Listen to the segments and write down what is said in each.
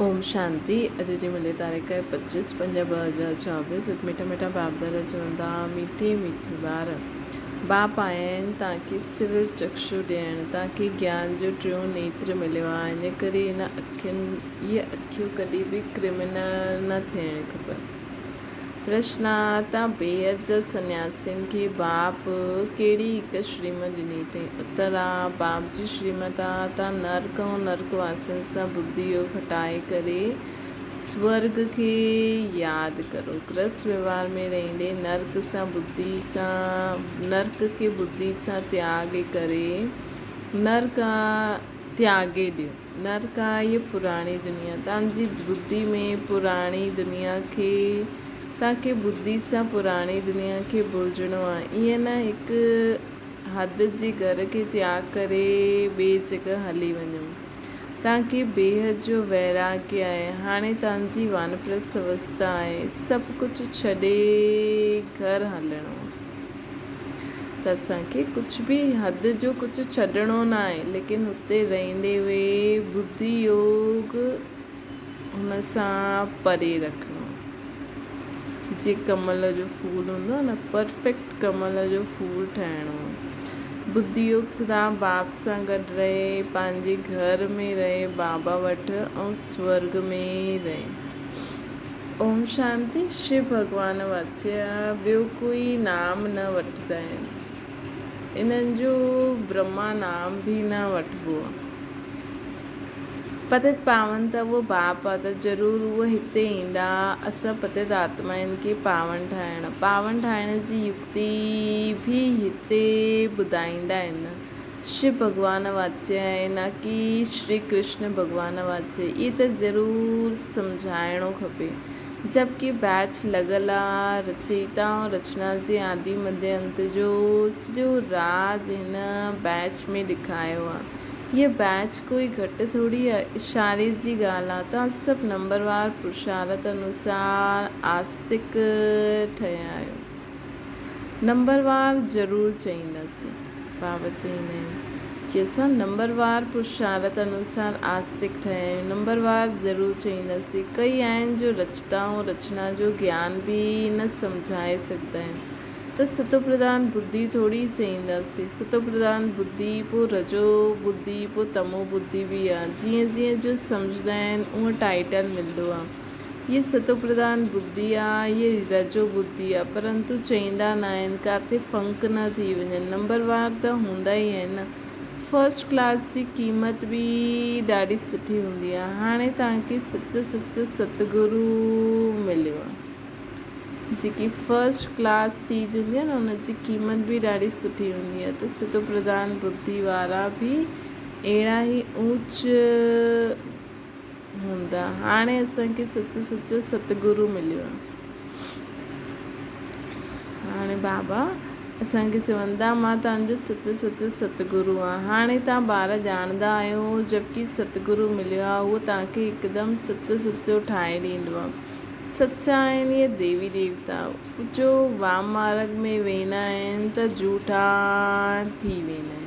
ओम शांति। अॼु जी मिले तारीख़ है 25/5/2024। मिठा मिठा बापदादा चवंदा मीठे मीठे ॿार बाप आया आहिनि तव्हांखे सिविल चक्षु ॾियणु, तव्हांखे ज्ञान जो टियों नेत्र मिलियो आहे। इन करे इन अखियुनि इहे अखियूं कॾहिं बि क्रिमिनल न थियणु खपनि। प्रश्न आहे, तव्हां बेहद जा सन्यासियुनि खे बाप कहिड़ी हिकु श्रीमत ॾिनी अथई? उत्तर आहे, बाप जी श्रीमत आहे तव्हां नर्क ऐं नर्कवासियुनि सां बुद्धि योग हटाए करे स्वर्ग खे यादि करो। गृहस्थ व्यवहार में रहंदे नर्क खे बुद्धि सां त्यागे करे नर्क त्यागे ॾियो। नर्क आहे इहा पुराणी दुनिया, तव्हांजी बुद्धि में पुराणी दुनिया खे तव्हांखे बुद्धि सां पुराणी दुनिया खे भुलिजणो आहे। ईअं न हिकु हद जे घर खे त्याग करे ॿिए जॻह हली वञो। तव्हांखे बेहद जो वैराग्य आहे। हाणे तव्हांजी वानप्रस्थ अवस्था आहे, सभु कुझु छॾे घर हलणो। त असांखे कुझु बि हद जो कुझु छॾणो न आहे, लेकिन हुते रहंदे हुए बुद्धि योग हुन सां परे रखणो। जे कमल जो फूल हूंदो आहे न, परफेक्ट कमल जो फूल ठाहिणो। बुद्धि योग सदा बाप सां गॾु रहे, पंहिंजे घर में रहे बाबा वटि, ऐं स्वर्ग में रहे। ओम शांति। शिव भॻवान वात्सल्य ॿियो कोई नाम न वठंदा आहिनि। इन्हनि जो ब्रह्मा नाम बि न वठिबो आहे। पतित पावन त उहो बाप आहे त ज़रूरु उहो हिते ईंदा असां पतित आत्माउनि खे पावन ठाहिण जी युक्ति बि हिते ॿुधाईंदा आहिनि। शिव भॻवान वात्सल्य आहे, न की श्री कृष्ण भॻवान वात्सल्य। इहे त ज़रूरु सम्झाइणो खपे। जबकि बैच लॻल आहे रचयिता ऐं रचना जे आदि मध्य अंत जो सॼो राज हिन बैच में ॾेखारियो आहे। हीअ बैच कोई घटि थोरी आहे, इशारे जी ॻाल्हि आहे। तव्हां सभु नंबरवार पुरुषार्थ अनुसार आस्तिक ठहिया आहियो। नंबरवार ज़रूरु चईंदासीं। बाबा चईंदा आहिनि कि असां नंबरवार पुरुषार्थ अनुसार आस्तिक ठहिया आहियूं। नंबरवार ज़रूरु चईंदासीं। कई आहिनि जो रचता ऐं रचना जो ज्ञान बि न सम्झाए सघंदा आहिनि, त सतो प्रधान बुद्धि थोरी चईंदासीं। सतो प्रधान बुद्धि, पोइ रजो बुद्धि, पोइ तमो बुद्धि बि आहे। जीअं जीअं जो सम्झंदा आहिनि उहो टाइटल मिलंदो आहे। इहे सतो प्रधान बुद्धि आहे, इहे रजो बुद्धि आहे, परंतु चईंदा न आहिनि किथे फंक न थी वञनि। नंबरवार त हूंदा ई आहिनि। फर्स्ट क्लास जी क़ीमत बि ॾाढी सुठी हूंदी आहे। हाणे तव्हांखे सच सतगुरु मिलियो आहे। जेकी फर्स्ट क्लास चीज हूंदी आहे न, हुनजी क़ीमत बि ॾाढी सुठी हूंदी आहे। त सतो प्रधान बुद्धि वारा बि अहिड़ा ई ऊच हूंदा। हाणे असांखे सच सतगुरु मिलियो आहे। हाणे बाबा असांखे चवंदा मां तव्हांजो सच सतगुरु आहे। हाणे तव्हां ॿार ॼाणंदा आहियो, जबकि सतगुरु मिलियो आहे उहो तव्हांखे हिकदमि सचो ठाहे ॾींदो आहे। सचा आहिनि इहे देवी देवता जो वाम मार्ग में वेंदा आहिनि त झूठा थी वेंदा आहिनि।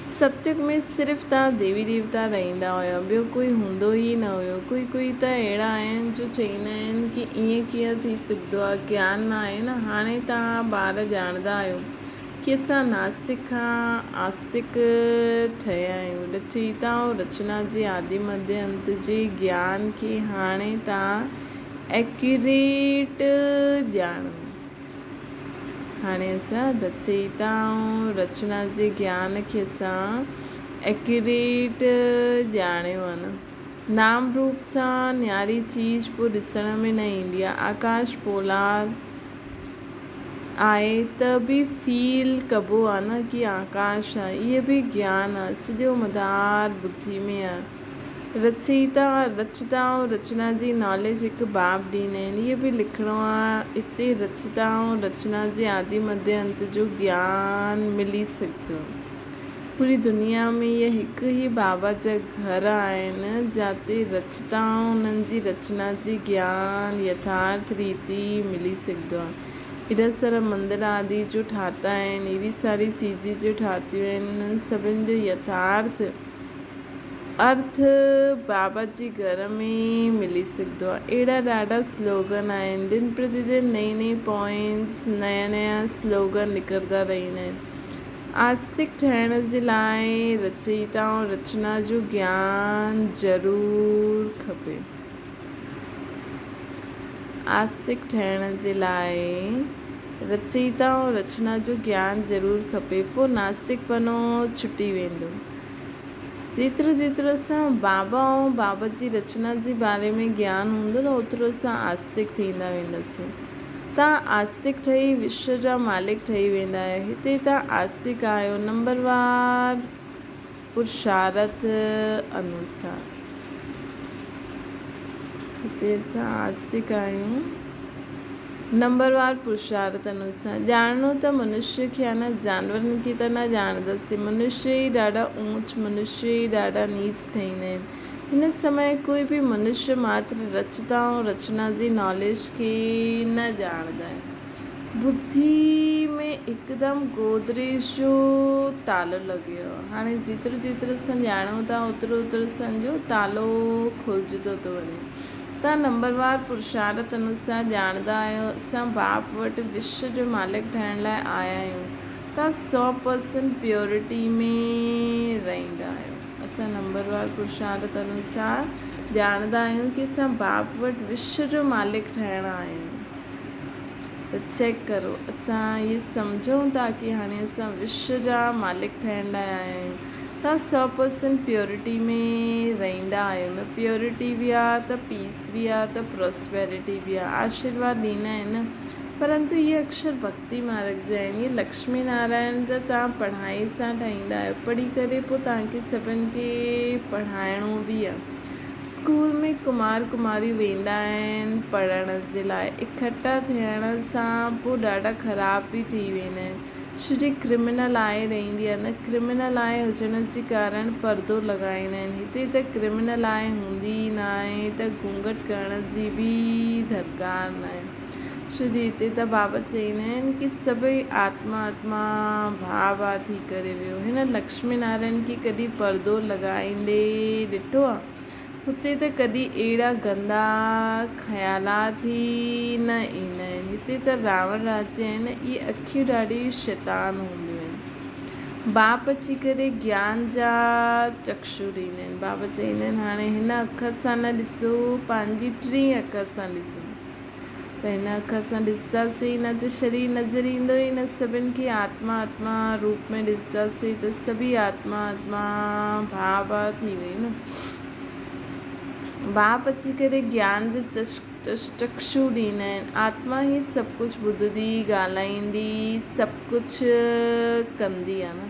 सत्युग में सिर्फ़ु तव्हां देवी देवता रहंदा हुया, ॿियो कोई हूंदो ई न हुयो। कोई त अहिड़ा आहिनि जो चईंदा आहिनि कि ईअं कीअं थी सघंदो आहे, ज्ञान न आहे न। हाणे तव्हां ॿार ॼाणंदा आहियो कि असां नास्तिक खां आस्तिक ठहिया आहियूं। रचयिता ऐं रचना जे आदि मध्य अंत जे ज्ञान खे हाणे तव्हां एक्यूरेट ॼाणो। हाणे असां रचयिता ऐं रचना जे ज्ञान खे असां एक्यूरेट ॼाणियो आहे न। नाम रूप सां न्यारी चीज पोइ ॾिसण में न ईंदी आहे। आकाश पोलार आहे त बि फील कबो आहे न कि आकाश आहे। इहे बि ज्ञान आहे, सॼो मदार बुद्धि में आहे। रचयिता रचता ऐं रचना जी नॉलेज हिकु बाप ॾींदा आहिनि। इहे बि लिखिणो आहे। हिते रचता ऐं रचना जे आदि मध्य अंत जो ज्ञान मिली सघंदो। पूरी दुनिया में इहे हिकु ई बाबा जा घर आहिनि जिते रचता ऐं उन्हनि जी रचना जी ज्ञान यथार्थ रीति मिली सघंदो आहे। एॾा सारा मंदर आदि जो ठाता आहिनि, एॾी सारी चीज़ जो ठातियूं आहिनि, उन्हनि सभिनि जो यथार्थ अर्थ बाबा जी घर में मिली सघंदो आहे। अहिड़ा ॾाढा स्लोगन आहिनि, दिन प्रतिदिन नई नई पॉइंट्स, नया नया स्लोगन निकिरंदा रहंदा आहिनि। आस्तिक ठहिण जे लाइ रचयिता ऐं रचना जो ज्ञान ज़रूरु खपे। आस्तिक ठहिण जे लाइ रचयिता ऐं रचना जो ज्ञान ज़रूरु खपे, पोइ नास्तिकपनो छुटी वेंदो। जेतिरो जेतिरो असां बाबा ऐं बाबा जी रचना जे बारे में ज्ञान हूंदो न, ओतिरो असां आस्तिक थींदा वेंदासीं। तव्हां आस्तिक ठही विश्व जा मालिक ठही वेंदा आहियो। हिते तव्हां आस्तिक आहियो नंबरवार पुरुषार्थ अनुसार। हिते असां आस्तिक आहियूं नंबरवार पुरुषार्थ अनुसार। ॼाणो त मनुष्य खे आहे न, जानवरनि खे त न ॼाणंदासीं। मनुष्य ई ॾाढा ऊच, मनुष्य ई ॾाढा नीच ठहींदा आहिनि। हिन समय कोई बि मनुष्य मात्र रचता ऐं रचना जी नॉलेज खे न ॼाणंदा आहिनि। बुद्धि में हिकदमि गोदरेज जो तालो लॻियो आहे। हाणे जेतिरो जेतिरो असां ॼाणूं था, ओतिरो ओतिरो असांजो तालो खुलिजंदो थो वञे। तव्हां नंबरवार पुरुषार्थ अनुसार ॼाणंदा आहियो, असां बाप वटि विश्व जो मालिक ठहिण लाइ आया आहियूं। तव्हां 100% प्योरिटी में रहंदा आहियो। असां नंबरवार पुरुषार्थ अनुसार ॼाणंदा आहियूं कि असां बाप वटि विश्व जो मालिक ठहिण आया आहियूं। त चेक करो, असां इहे सम्झूं था कि हाणे असां विश्व जा मालिक ठहिण लाइ आया आहियूं। तव्हां 100% प्योरिटी में रहंदा आहियो न। प्योरिटी बि आहे त पीस बि आहे त प्रॉस्पेरिटी बि आहे। आशीर्वाद ॾींदा आहिनि, परंतु इहे अक्षर भक्ति मार्ग जा आहिनि। इहे लक्ष्मी नारायण त तव्हां पढ़ाई सां ठाहींदा आहियो। पढ़ी करे पोइ तव्हांखे सभिनि खे पढ़ाइणो बि आहे। स्कूल में कुमार कुमारियूं वेंदा आहिनि पढ़ण जे लाइ। इकट्ठा थियण सां पोइ ॾाढा ख़राब बि थी वेंदा आहिनि। छोजी क्रिमिनल आहे रहंदी आहे न, क्रिमिनल आहे हुजण जे कारण परदो लॻाईंदा आहिनि। हिते त क्रिमिनल आहे हूंदी न आहे त घूंघट करण जी बि दरकार न आहे। छोजी हिते त बाबा चईंदा आहिनि कि सभई आत्मा आत्मा भाव भाव थी करे वियो। हिन लक्ष्मी नारायण खे कॾहिं परदो लॻाईंदे ॾिठो आहे? हुते त कॾहिं अहिड़ा गंदा ख़्यालात ई न ईंदा आहिनि। हिते त रावण राज्य आहिनि, इहे अखियूं ॾाढी शैतान हूंदियूं आहिनि। बाप अची करे ज्ञान जा चक्षु ॾींदा आहिनि। बाबा चईंदा आहिनि हाणे हिन अख सां न ॾिसो, पंहिंजी टी अख सां ॾिसो। त हिन अख सां ॾिसंदासीं न त शरीर नज़र ईंदो ई न। सभिनि खे आत्मा आत्मा रूप में ॾिसंदासीं त सभी आत्मा आत्मा भाव भाव थी वई न। बाप अची करे ज्ञान जे चक्षु ॾींदा आहिनि। आत्मा ई सभु कुझु ॿुधंदी, ॻाल्हाईंदी, सभु कुझु कंदी आहे न।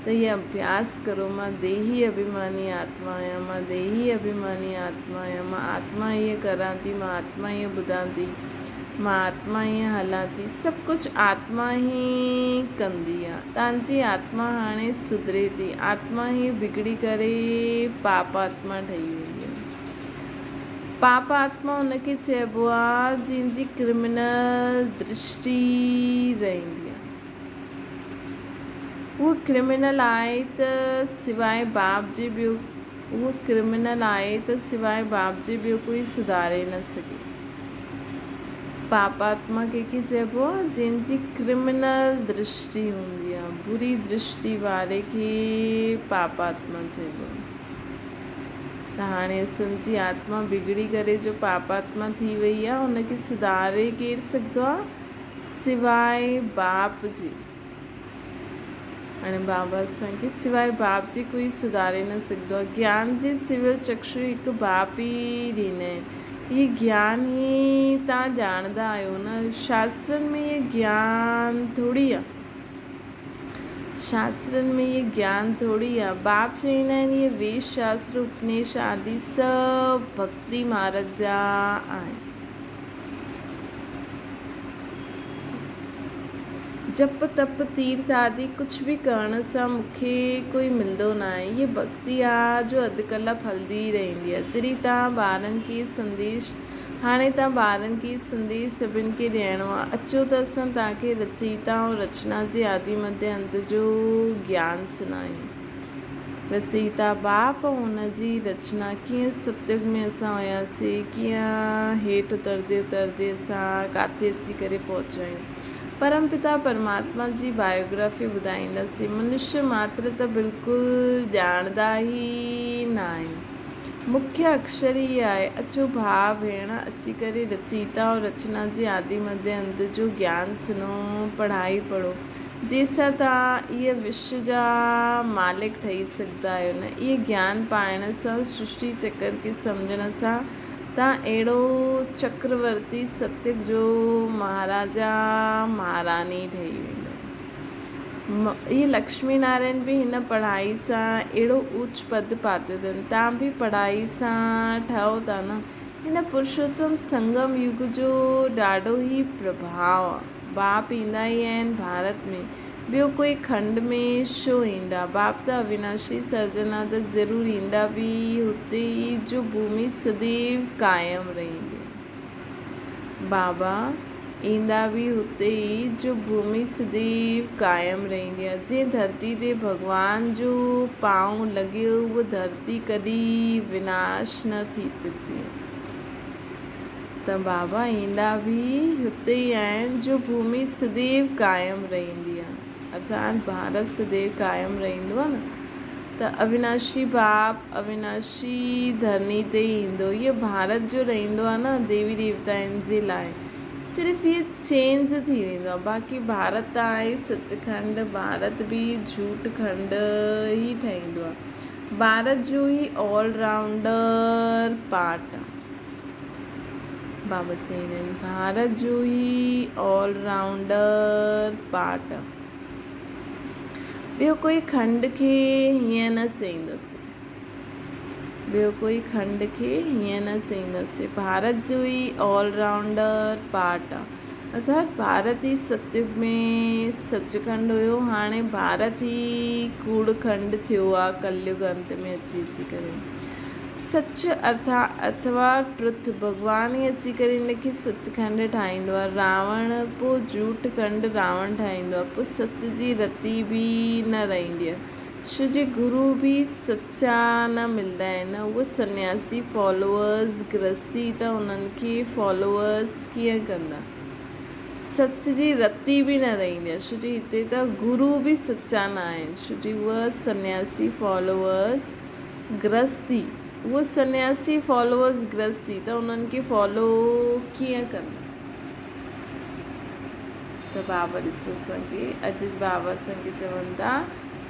त इहे अभ्यास करो, मां देही अभिमानी आत्मा आहियां, मां देही अभिमानी आत्मा आहियां, मां आत्मा ईअं करां थी, मां आत्मा ईअं ॿुधां थी, मां आत्मा ईअं हलां थी। सभु कुझु आत्मा ई कंदी आहे। तव्हांजी आत्मा हाणे सुधरे थी। आत्मा ई बिगड़ी करे पाप आत्मा ठही वेंदी आहे। पाप आत्मा हुनखे चइबो आहे जंहिंजी क्रिमिनल दृष्टि रहंदी आहे। उहो क्रिमिनल आहे त सवाइ बाप जे ॿियो, उहो क्रिमिनल आहे त सवाइ बाप जे ॿियो कोई सुधारे न सघे। पाप आत्मा कंहिंखे चइबो आहे? जंहिंजी क्रिमिनल दृष्टि हूंदी आहे। बुरी दृष्टि वारे खे पाप आत्मा चइबो आहे। त हाणे असांजी आत्मा बिगड़ी करे जो पाप आत्मा थी वई आहे, हुनखे सुधारे केरु सघंदो आहे? सवाइ बाप जे। हाणे बाबा असांखे सवाइ बाप जे कोई सुधारे न सघंदो आहे। ज्ञान जे सिविल चक्षु हिकु बाप ई ॾींदा आहिनि। इहे ज्ञान ई तव्हां ॼाणंदा आहियो न। शास्त्रनि में इहे ज्ञान थोरी आहे। शास्त्रनि में इहे ज्ञान थोरी आहे। बाप चईंदा आहिनि इहे वेद शास्त्र उपनिष आदि सभु भक्ति मार्ग जा आहिनि। जप तप तीर्थ आदि कुझु बि करण सां मूंखे कोई मिलंदो न आहे। इहे भक्ति आहे जो अधु कलाक हलंदी रहंदी आहे। जॾहिं तव्हां ॿारनि खे संदेश, हाणे तव्हां ॿारनि खे संदेश सभिनि खे ॾियणो आहे। अचो त असां तव्हांखे रचयिता ऐं रचना जे आदि मध्य अंत जो ज्ञान सुञायूं। रचयिता बाप हुन जी रचना कीअं सतयुग में असां हुयासीं, कीअं हेठि उतरदे उतरदे असां काथे अची करे पहुचा आहियूं। परमपिता परमात्मा जी बायोग्राफी ॿुधाईंदासीं। मनुष्य मात्र त बिल्कुलु ॼाणंदा ई न आहियूं। मुख्य अक्षर ई आहे। अचो भाउ भेण अची करे रचयिता और रचना जी आदि मध्य अंत जो ज्ञान सुनो, पढ़ाई पढ़ो, जंहिंसां तव्हां इहे विश्व जा मालिक ठही सघंदा आहियो न। इहे ज्ञान पाइण सां, सृष्टि चक्र खे सम्झण सां तव्हां अहिड़ो चक्रवर्ती सतयुग जो महाराजा महारानी ठही वेंदो। इहे लक्ष्मी नारायण बि हिन पढ़ाई सां अहिड़ो ऊच पद पातो अथनि। तव्हां बि पढ़ाई सां ठहो था न। हिन पुरुषोत्तम संगम युग जो ॾाढो ई प्रभाव आहे। बाप ईंदा ई आहिनि भारत में, ॿियो कोई खंड में छो ईंदा। बाप त अविनाशी सर्जना त ज़रूरु ईंदा बि हुते ई जो भूमि सदैव क़ाइमु रहंदी। बाबा ईंदा बि हुते ई जो भूमि सदैव क़ाइमु रहंदी आहे। जंहिं धरती ते भॻवान जो पांव लॻियो उहा धरती कॾहिं विनाश न थी सघंदी आहे। त बाबा ईंदा बि हुते ई आहिनि जो भूमि सदैव क़ाइमु रहंदी आहे, अर्थात भारत सदैव क़ाइमु रहंदो आहे न। त अविनाशी बाप अविनाशी धरनी ते ईंदो। इहो भारत जो रहंदो आहे न देवी देवताउनि जे लाइ। सिर्फ़ु इहे चेंज थी वेंदो आहे। बाक़ी भारत आहे सचखंड, भारत बि झूठ खंड ई ठहींदो आहे। भारत जो ई ऑलराउंडर पार्ट आहे। बाबा चवंदा आहिनि भारत जो ई ऑलराउंडर पार्ट आहे। ॿियो कोई खंड खे हीअं न चईंदासीं, ॿियो कोई खंड खे हीअं न चईंदासीं। भारत जो ई ऑलराउंडर पार्ट आहे। अर्थात भारत ई सतयुग में सचखंड हुयो, हाणे भारत ई कूड़खंड थियो आहे कलयुग अंत में अची अची करे। सच अथवा ट्रुथ, भॻवान ई अची करे हिनखे सचखंड ठाहींदो आहे। रावण पोइ झूठ खंड रावण ठाहींदो आहे, पोइ सच जी रती बि न रहंदी आहे। छो जे गुरू बि सचा न मिलंदा आहिनि। उहे सन्यासी फॉलोअर्स गृहस्थी त उन्हनि खे फॉलोअर्स कीअं कंदा। सच जी रती बि न रहंदी आहे, छो जे हिते त गुरू बि सचा न आहिनि। छो जे उहे सन्यासी फॉलोअर्स गृहस्थी, उहे सन्यासी फॉलोअर्स गृहस्थी त उन्हनि खे फॉलो कीअं कंदा। त बाबा ॾिसो असांखे अॼु बाबा असांखे चवनि था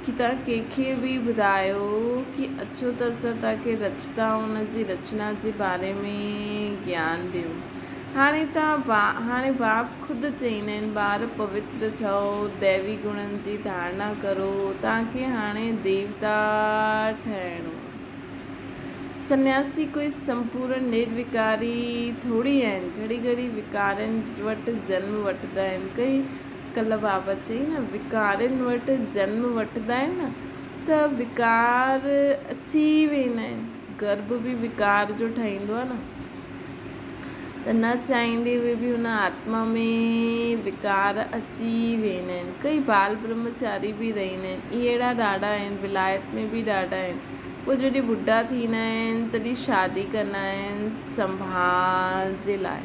कि तव्हां कंहिंखे बि ॿुधायो कि अचो त असां तव्हांखे रचता हुन जी रचना जे बारे में ज्ञान ॾियूं। हाणे हाणे बाप ख़ुदि चईंदा आहिनि ॿार पवित्र ठहो, दैवी गुणनि जी धारणा करो, तव्हांखे हाणे देवता ठहिणो। सन्यासी कोई संपूर्ण निर्विकारी थोरी आहिनि, घड़ी घड़ी विकारनि वटि जन्म वठंदा आहिनि। कल्ह बाबा चई न विकारनि वटि जन्म वठंदा आहिनि न, त विकार अची वेंदा आहिनि। गर्भ बि विकार जो ठहींदो आहे न, त न चाहींदे हुए बि हुन आत्मा में विकार अची वेंदा आहिनि। कई बाल ब्रह्मचारी बि रहंदा आहिनि, इहे अहिड़ा ॾाढा आहिनि, विलायत में बि ॾाढा आहिनि। पोइ जॾहिं ॿुढा थींदा आहिनि तॾहिं शादी कंदा आहिनि संभाल जे लाइ,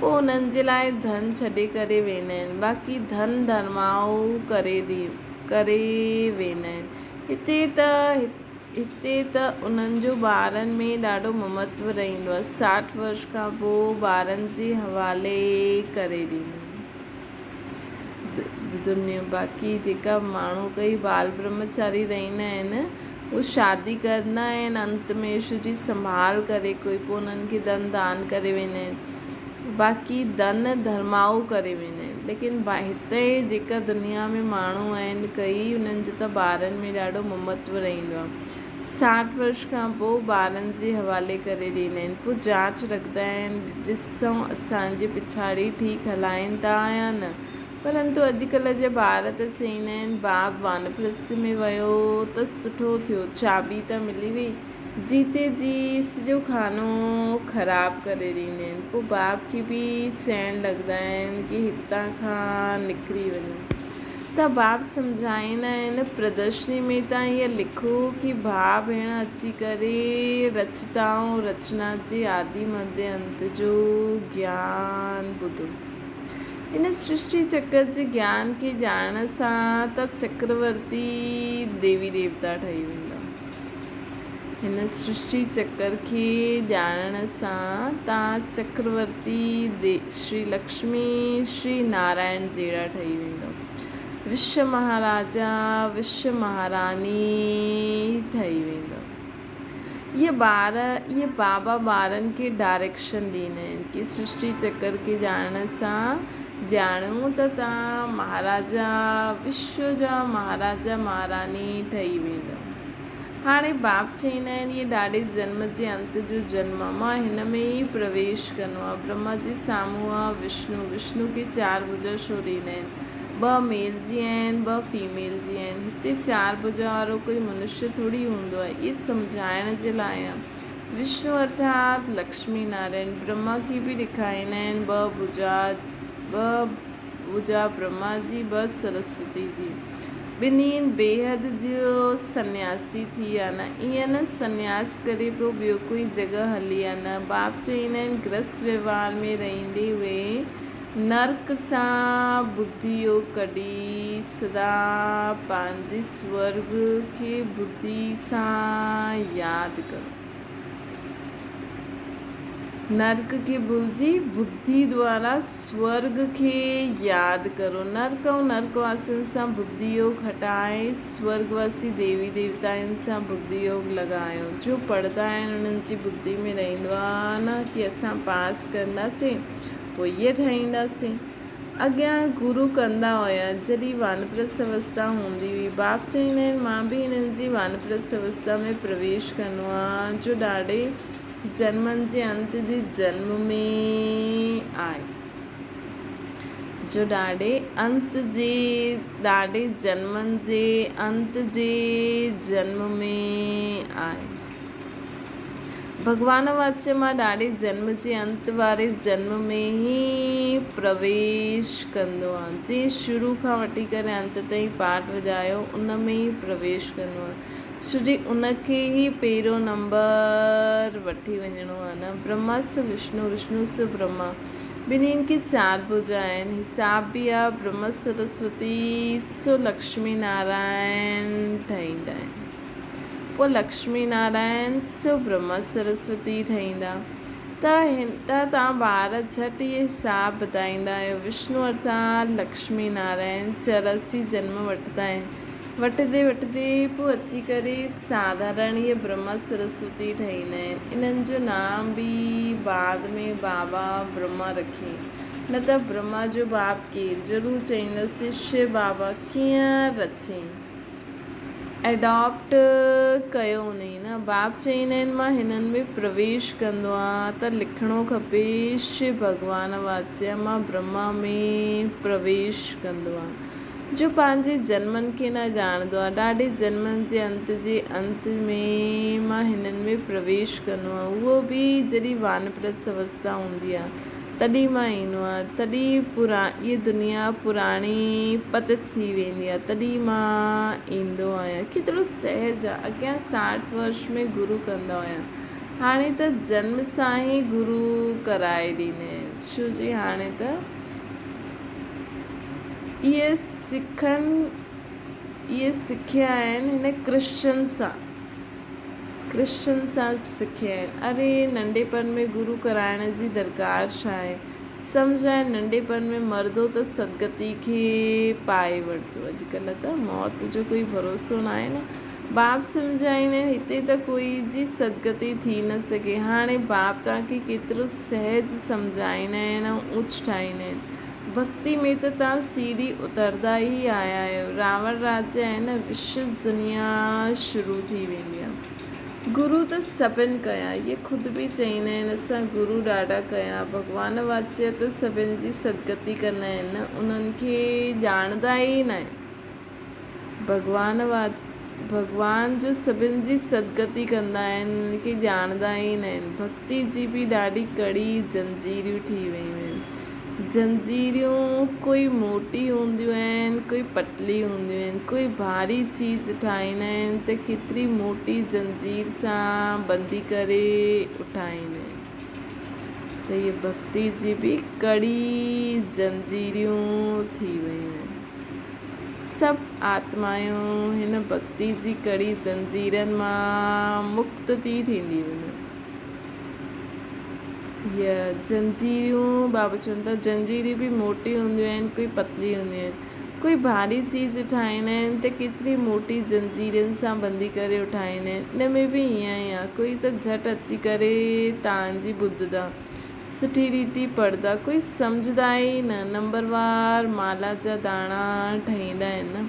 पोइ उन्हनि जे लाइ धन छॾे करे वेंदा आहिनि। बाक़ी धन धर्माऊ करे वेंदा आहिनि। हिते त उन्हनि जो ॿारनि में ॾाढो ममत्व रहंदो आहे। 60 वर्ष खां पोइ ॿारनि जे हवाले करे ॾींदा आहिनि दुनिया। बाक़ी जेका माण्हू कई बाल ब्रह्मचारी रहंदा आहिनि उहे शादी कंदा आहिनि अंत में, छो जी संभाल करे कोई, पोइ उन्हनि खे धन दान करे वेंदा आहिनि। बाक़ी धन धर्माऊ करे वेंदा आहिनि। लेकिन हिते जेका दुनिया में माण्हू आहिनि कई, उन्हनि जो त ॿारनि में ॾाढो ममत्व रहंदो आहे। 60 वर्ष खां पोइ ॿारनि जे हवाले करे ॾींदा आहिनि। पोइ जांच रखंदा आहिनि ॾिसूं असांजे पिछाड़ी ठीकु हलाइनि था या न। परंतु अॼुकल्ह जा ॿार त चईंदा आहिनि बाप वानप्रस्थ में वियो त सुठो थियो, चाबी त मिली वई, जीते जी सॼो खानो ख़राबु करे ॾींदा आहिनि। पोइ बाप खे बि चइणु लॻंदा आहिनि कि हितां खां निकिरी वञो। त बाप सम्झाईंदा आहिनि प्रदर्शनी में तव्हां ईअं लिखो कि भाउ भेण अची करे रचता ऐं रचना जे आदि मध्य अंत जो ज्ञान ॿुधो। हिन सृष्टि चक्र जे ज्ञान खे ॼाणण सां त चक्रवर्ती देवी देवता ठही वेंदा। हिन सृष्टि चक्र खे ॼाणण सां तव्हां चक्रवर्ती श्री लक्ष्मी श्री नारायण जहिड़ा ठही वेंदव। विश्व महाराजा विश्व महारानी ठही वेंदव। ये बाबा ॿारनि खे डायरेक्शन ॾींदा आहिनि कि सृष्टि चक्र खे ॼाणण सां ॼाणूं त तव्हां महाराजा विश्व जा महाराजा महारानी ठही वेंदव। हाणे बाप चईंदा आहिनि ये ॾाढे जन्म जे अंत जो जन्म आहे, मां हिन में ई प्रवेश करिणो आहे। ब्रह्मा जे साम्हूं आहे विष्णु खे 4 भुजा छो ॾींदा आहिनि? 2 मेल जी आहिनि, 2 फीमेल जी आहिनि। हिते 4 भुजा वारो कोई मनुष्य थोड़ी हूंदो आहे। इहे सम्झाइण जे लाइ आहे। विष्णु अर्थात लक्ष्मी नारायण। ब्रह्मा खे बि ॾेखारींदा आहिनि 2 भुजा ब्रह्मा जी, 2 सरस्वती जी। ॿिन्हिनि बेहद जो सन्यासी थी विया न, ईअं न सन्यास करे पियो ॿियो कोई जॻह हली आहे न। बाप चईंदा आहिनि गृहस्थ व्यवहार में रहंदे हुए नर्क सां बुद्धि योग कढी सदा पंहिंजे स्वर्ग खे बुद्धि सां यादि करो। नर्क खे भुलिजी बुद्धि द्वारा स्वर्ग खे यादि करो। नर्क ऐं नर्कवासियुनि सां बुद्धि योग हटाए स्वर्गवासी देवी देवताउनि सां बुद्धि योग लॻायो। जो पढ़ंदा आहिनि उन्हनि जी बुद्धि में रहंदो आहे न कि असां पास कंदासीं, पोइ इहे ठाहींदासीं। अॻियां गुरू कंदा हुया जॾहिं वानप्रस्थ अवस्था हूंदी हुई। बाप चईंदा आहिनि मां बि हिननि जी वानप्रस्थ अवस्था में प्रवेश कंदो आहे, जो ॾाढे जन्मनि जे अंत जे जन्म में आहे। जो ॾाढे जन्मनि जे अंत जे जन्म में आहे। भगवान वाच्य मां ॾाढे जन्म जे अंत वारे जन्म में ई प्रवेश कंदो आहे। जे शुरू खां वठी करे अंत ताईं पाठ वॼायो उन में ई प्रवेश कंदो आहे। छोजी उनखे ई पहिरियों नंबर वठी वञिणो आहे न। ब्रह्मा सु विष्णु सु ब्रह्मा, ॿिन्हिनि खे 4 भुजा आहिनि। हिसाब बि आहे ब्रह्म सरस्वती सु लक्ष्मी नारायण ठहींदा आहिनि। पोइ लक्ष्मी नारायण सु ब्रह्मा सरस्वती ठहींदा। त तव्हां ॿार झटि इहे हिसाब ॿुधाईंदा आहियो। विष्णु अर्थात लक्ष्मी नारायण 84 जन्म वठंदा आहिनि। वठंदे पोइ अची करे साधारण इहे ब्रह्मा सरस्वती ठहींदा आहिनि। इन्हनि जो नाम बि बाद में बाबा ब्रह्मा रखी, न त ब्रह्मा जो बाप केरु ज़रूरु चईंदसि शिव बाबा कीअं रची एडॉप्ट कयो हुनई न। बाप चईंदा आहिनि मां हिननि में प्रवेश कंदो आहियां त लिखिणो खपे शिव भॻवान वाच्य मां ब्रह्मा में प्रवेश कंदो आहे। जो पंहिंजे जन्मनि खे न ॼाणंदो आहे, ॾाढे जन्मनि जे अंत में मां हिननि में प्रवेश कंदो आहियां। उहो बि जॾहिं वानप्रस्थ अवस्था हूंदी आहे तॾहिं मां ईंदो आहे। तॾहिं इहा दुनिया पुराणी पतित थी वेंदी आहे, तॾहिं मां ईंदो आहियां। केतिरो सहज आहे। अॻियां 60 वर्ष में गुरू कंदा हुया, हाणे त जन्म सां ई गुरू कराए ॾींदा आहिनि। छो जी हाणे त इहे सिखिया आहिनि हिन क्रिश्चन सां सिखिया आहिनि। अरे नंढेपन में गुरू कराइण जी दरकार छा आहे? सम्झाए नंढेपन में मर्दो त सदगति खे पाए वठितो। अॼुकल्ह त मौत जो कोई भरोसो न आहे न। बाप सम्झाईंदा आहिनि हिते त कोई जी सदगति थी न सघे। हाणे बाप तव्हांखे केतिरो सहज सम्झाईंदा आहिनि ऐं ऊच ठाहींदा आहिनि। भक्ति में त तव्हां सीढ़ी उतरंदा ई आया आहियो। रावण राजा आहे न, विश्व दुनिया शुरू थी वेंदी आहे। गुरू त सभिनि कया, इहे ख़ुदि बि चईंदा आहिनि असां गुरू ॾाढा कया। भॻवान वाच्य त सभिनि जी सदगति कंदा आहिनि न, उन्हनि खे ॼाणंदा ई न आहिनि। भॻवान जो सभिनि जी सदगति कंदा आहिनि, उन्हनि खे ॼाणंदा ई न आहिनि। भक्ति जी बि ॾाढी कड़ी जंजीरियूं थी वियूं आहिनि। जंजीरियूं कोई मोटी हूंदियूं आहिनि, कोई पतली हूंदियूं आहिनि। कोई भारी चीज़ उठाईंदा आहिनि त केतिरी मोटी जंजीर सां बंधी करे उठाईंदा आहिनि। त इहे भक्ति जी बि कड़ी जंजीरियूं थी वियूं आहिनि। सभु आत्मायूं हिन भक्ति जी कड़ी जंजीरनि मां मुक्त थी थींदी वञनि। इहा जंजीरियूं बाबा चवनि था जंजीरियूं बि मोटी हूंदियूं आहिनि, कोई पतली हूंदियूं आहिनि। कोई भारी चीज़ उठाईंदा आहिनि त केतिरी मोटी जंजीरनि सां बंधी करे उठाईंदा आहिनि। इन में बि ईअं ई आहे, कोई त झटि अची करे तव्हांजी ॿुधंदा, सुठी रीति पढ़ंदा, कोई सम्झंदा ई न, नंबरवार माला जा दाणा ठहींदा आहिनि न।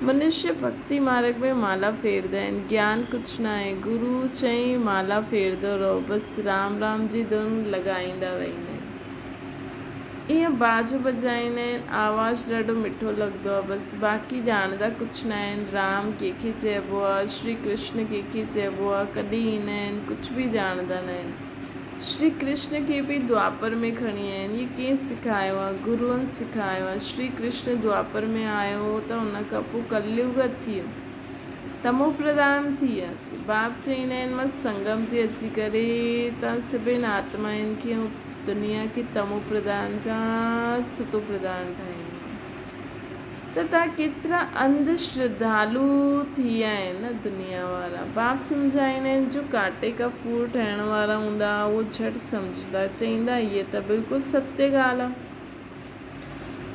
मनुष्य भक्ति मार्ग में माला फेरदा आहिनि, ज्ञान कुझु न आहे। गुरु चई माला फेरदो रहो, बसि राम राम जी धुन लॻाईंदा रहंदा आहिनि। ईअं बाजो बजाईंदा आहिनि, आवाज़ु ॾाढो मिठो लॻंदो आहे, बसि बाक़ी ॼाणंदा कुझु न आहिनि। राम कंहिंखे चइबो आहे, श्री कृष्ण कंहिंखे चइबो आहे, कॾहिं ईंदा आहिनि, कुझु बि ॼाणंदा न आहिनि। श्री कृष्ण खे बि द्वापर में खणी आया आहिनि। इहे कंहिं सेखारियो आहे? गुरुअनि सेखारियो आहे। श्री कृष्ण द्वापर में आयो त उन खां पोइ कलयुग अची वियो, तमो प्रधान थी वियासीं। बाप चईंदा आहिनि मां संगम ते अची करे तव्हां सभिनि आत्माउनि खे ऐं दुनिया खे तमो प्रधान खां सतो प्रधान ठाहींदो। त तव्हां केतिरा अंध श्रद्धालु थी विया आहिनि न दुनिया वारा। बाप सम्झाईंदा आहिनि जो कांटे का फूल ठहण वारा हूंदा उहो झटि सम्झंदा, चईंदा इहे त बिल्कुलु सत्य ॻाल्हि आहे।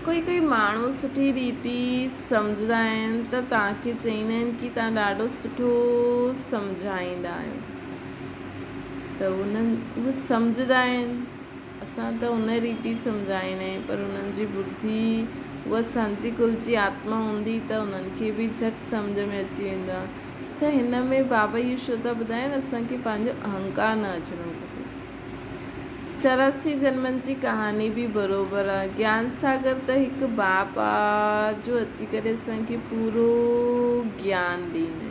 कोई माण्हू सुठी रीति सम्झंदा आहिनि त तव्हांखे चईंदा आहिनि कि तव्हां ॾाढो सुठो सम्झाईंदा आहियो। त उहे सम्झंदा आहिनि, असां त उन रीति सम्झाईंदा आहियूं, पर उन्हनि जी बुद्धि उहा सांची कुल जी आत्मा हूंदी त उन्हनि खे बि झटि सम्झ में अची वेंदा। त हिन में बाबा इहो छो था ॿुधाइनि, असांखे पंहिंजो अहंकार न अचिणो खपे। 84 जन्मनि जी कहानी बि बराबरि आहे। ज्ञान सागर त हिकु बाप आहे जो अची करे असांखे पूरो ज्ञान ॾींदा आहिनि।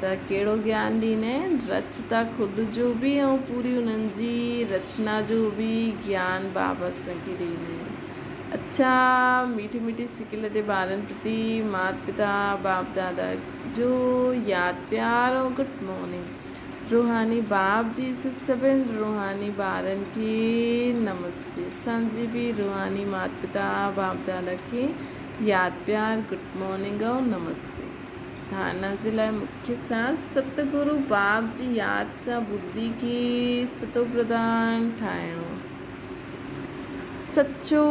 त कहिड़ो ज्ञान ॾींदा आहिनि? रचता ख़ुदि जो बि ऐं पूरी उन्हनि जी रचना जो बि ज्ञान बाबा असांखे ॾींदा आहिनि। अच्छा, मीठी मीठी सिकिल ते ॿारनि प्रति माता पिता बाप दादा जो यादि प्यार ऐं गुड मॉर्निंग। रूहानी बाप जी सभिनि रूहानी ॿारनि खे नमस्ते। असांजी बि रूहानी माता पिता बाप दादा खे यादि प्यार, गुड मॉर्निंग ऐं नमस्ते। धारणा जे लाइ मुख्य सां सतगुरु बाप जी यादि सां बुद्धि खे सतो प्रधान ठाहिणो, सचो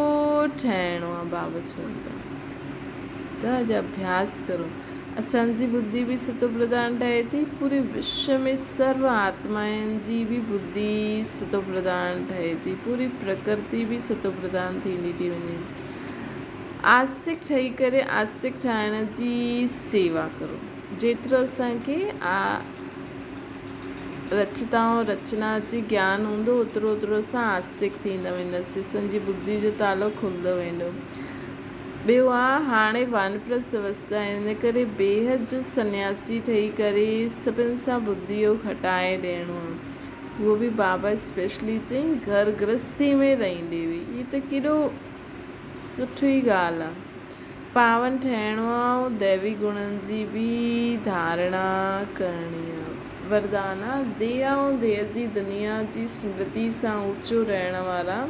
ठहिणो आहे। बाबा चवनि था त अॼु अभ्यास करो। असांजी बुद्धि बि सतो प्रधान ठहे थी, पूरे विश्व में सर्व आत्माउनि जी बि बुद्धि सतो प्रधान ठहे थी, पूरी प्रकृति बि सतो प्रधान थींदी थी वञे। आस्तिक ठही करे आस्तिक ठाहिण जी सेवा करो। जेतिरो असांखे रचता ऐं रचना जी ज्ञान हूंदो ओतिरो असां आस्तिक थींदा वेंदासीं, असांजी बुद्धि जो तालो खुलंदो वेंदो। ॿियो आहे हाणे वानप्रस्थ अवस्था, हिन करे बेहद जो सन्यासी ठही करे सभिनि सां बुद्धि जो हटाए ॾियणो आहे। उहो बि बाबा स्पेशली चई घर गृहस्थी में रहंदी हुई। हीअ त केॾो सुठी ॻाल्हि आहे। पावन ठहिणो आहे ऐं दैवी गुणनि जी बि धारणा करणी आहे। वरदान आहे देह ऐं देह जी दुनिया जी स्मृति सां ऊचो रहण वारा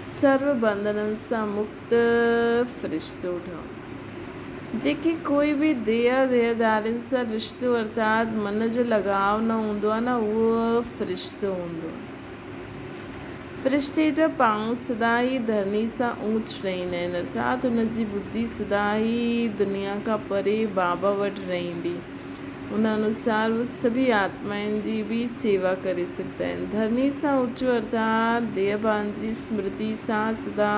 सर्व बंधननि सां मुक्त फ़रिश्तो ठहो। जेके कोई बि देहदारियुनि सां रिश्तो अर्थात मन जो लगाव न हूंदो आहे न, उहो फ़रिश्तो हूंदो आहे। फ़रिश्ते जा पाण सदा ई धरनी सां ऊच रहंदा आहिनि, अर्थात उनजी बुद्धि सदा ई दुनिया खां परे बाबा वटि रहंदी। उन अनुसार उहे सभी आत्माउनि जी बि सेवा करे सघंदा आहिनि। धरनी सां ऊचो अर्थात देहभान जी स्मृति सां सदा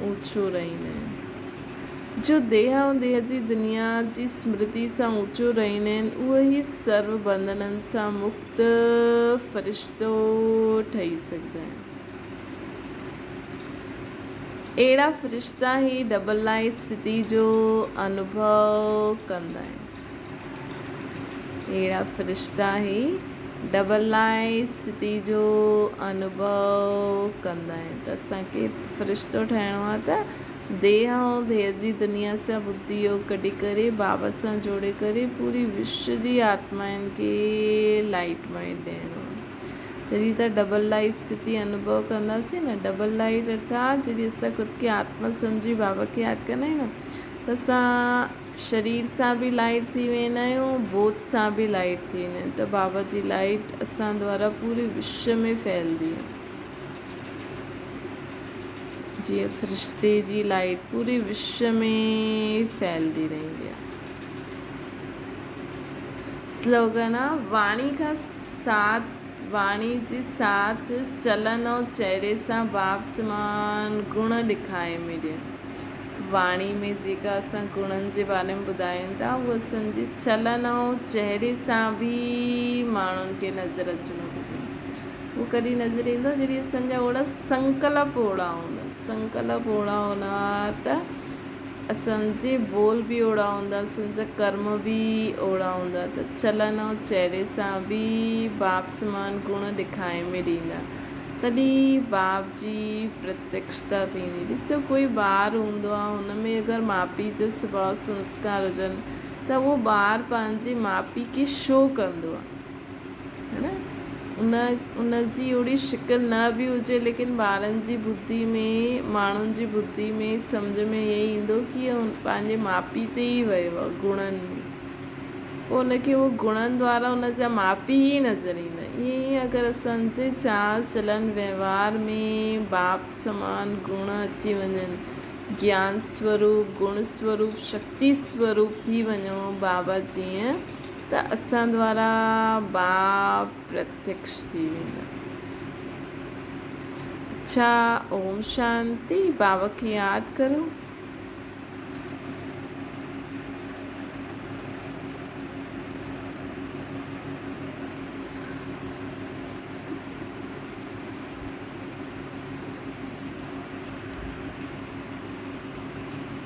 ऊचो रहंदा आहिनि। जो देह ऐं देह जी दुनिया जी स्मृति सां ऊचो रहंदा आहिनि, उहे ई सर्व बंधननि सां मुक्त फ़रिश्तो ठही सघंदा आहिनि। अहिड़ा फ़रिश्ता ई डबल लाइट स्थिति जो अनुभव कंदा आहिनि। अहिड़ा फ़रिश्ता ई डबल लाइट स्थिति जो अनुभव कंदा आहिनि। त असांखे फ़रिश्तो ठहिणो आहे त देह ऐं देह जी दुनिया सां बुद्धि योग कढी करे बाबा सां जोड़े करे पूरी विश्व जी आत्माउनि खे लाइट माइंड ॾियणो आहे। तॾहिं त डबल लाइट स्थिति अनुभव कंदासीं न। डबल लाइट अर्थात जॾहिं असां ख़ुदि खे आत्मा सम्झी बाबा खे यादि कंदा आहियूं न, त असां शरीर सां बि लाइट थी वेंदा आहियूं, बोध सां बि लाइट थी वेंदा आहियूं। त बाबा जी लाइट असां द्वारा पूरे विश्व में फैलंदी आहे। जीअं फ़रिश्ते जी लाइट पूरे विश्व में फैलदी रहंदी आहे। स्लोगन आहे वाणी खां साथ, वाणी जे साथ चलन ऐं चहिरे सां बाप समान गुण ॾेखारे मिलिया। वाणी में जेका असां गुणनि जे बारे में ॿुधायूं था उहो असांजे चलन ऐं चहिरे सां बि माण्हुनि खे नज़र अचिणो खपे। उहो कॾहिं नज़र ईंदो जॾहिं असांजा ओड़ा संकल्प ओड़ा हूंदा। संकल्प ओड़ा हूंदा त असांजे बोल बि ओड़ा हूंदा, असांजा कर्म बि ओड़ा हूंदा। त चलन ऐं चहिरे सां बि बाप समान गुण ॾेखारे में ॾींदा। तॾहिं बाप जी प्रत्यक्षता थींदी। ॾिसो कोई ॿार हूंदो आहे, हुन में अगरि माउ पीउ जो स्वभाव संस्कार हुजनि त उहो ॿारु पंहिंजे माउ पीउ खे शो कंदो आहे, है न। उन जी ओड़ी शिकिल न बि हुजे, लेकिन ॿारनि जी बुद्धि में, माण्हुनि जी बुद्धि में, सम्झ में इहे ईंदो कि पंहिंजे माउ पीउ ते ई वियो आहे गुणनि में। पोइ उनखे उहो गुणनि द्वारा उनजा माउ पीउ ई नज़र ईंदा। ईअं ई अगरि असांजे चाल चलन व्यवहार में बाप समान गुण अची वञनि, ज्ञान स्वरूप, गुण स्वरूप, शक्ति स्वरूप थी वञो बाबा जीअं, त असां द्वारा बाप प्रत्यक्ष थी वेंदा। अच्छा, ओम शांति। बाबा खे यादि करो।